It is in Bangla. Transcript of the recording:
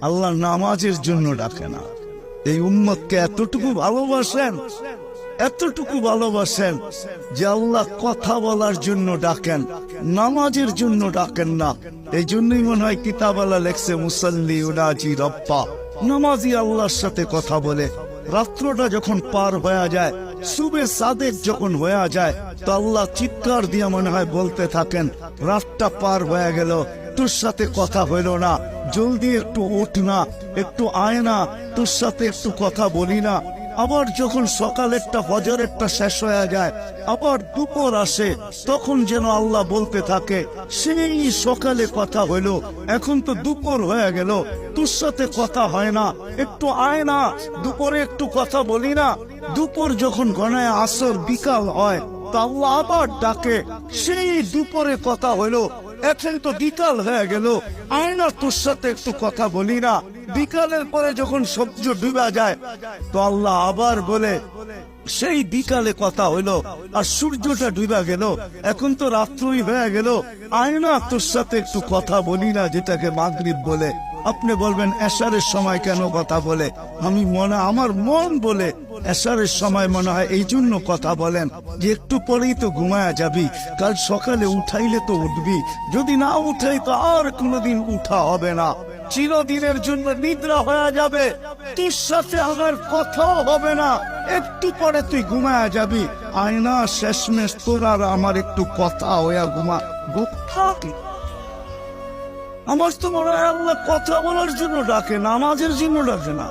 আল্লাহ নামাজের জন্য ডাকে না। এই উম্মতকে এতটুকু ভালোবাসেন যে আল্লাহ কথা বলার জন্য ডাকেন, নামাজের জন্য ডাকেন না। এই জন্যই মনে হয় কিতাবালা লেখছে মুসাল্লি উনাজি রব্বা, নামাজি আল্লাহর সাথে কথা বলে। রাত্রটা যখন পার হয়ে যায়, সুবে সাদেক যখন হয়ে যায়, তো আল্লাহ চিৎকার দিয়ে মনে হয় বলতে থাকেন, রাতটা পার হয়ে গেল, তোর সাথে কথা হইল না, জলদি একটু উঠ না, একটু আয় না, তোর সাথে একটু কথা বলি না। আবার যখন সকালেরটা ফজরেরটা শেষ হয়ে যায়, আবার দুপুর আসে, তখন যেন আল্লাহ বলতে থাকে, সেই সকালে কথা হইল, এখন তো দুপুর হয়ে গেল, তোর সাথে কথা হয় না, একটু আয় না, দুপুরে একটু কথা বলি না। দুপুর যখন গণায় আসর বিকাল হয়, তো আল্লাহ আবার ডাকে, সেই দুপুরে কথা হইল, এখন তো বিকাল হয়ে গেল, আয় না, তোর সাথে একটু কথা বলি না। বিকালের পরে যখন সূর্য ডুবা যায়, তো আল্লাহ আবার বলে, সেই বিকালে কথা হইলো, আর সূর্যটা ডুবা গেল, এখন তো রাত্রই হয়ে গেল, আয় না, তোর সাথে একটু কথা বলি না, যেটাকে মাগরিব বলে। আপনি বলবেন এশারের সময় কেন কথা বলে? আমার মন বলে এশারের সময় মনে হয় এই জন্য কথা বলেন যে একটু পরেই তো ঘুমায়া যাবি, কাল সকালে উঠাইলে তো উঠবি, যদি না উঠাই তো আর কোনোদিন উঠা হবে না, চিরদিনের জন্য নিদ্রা হয়ে যাবে, তোর সাথে আমার কথাও হবে না, একটু পরে তুই ঘুমায়া যাবি। আয়না শেষমেশ তোর আর আমার একটু কথা হইয়া ঘুমা। আমার তো মনে হয় আল্লাহ কথা বলার জন্য ডাকে, নামাজের জন্য ডাকে না।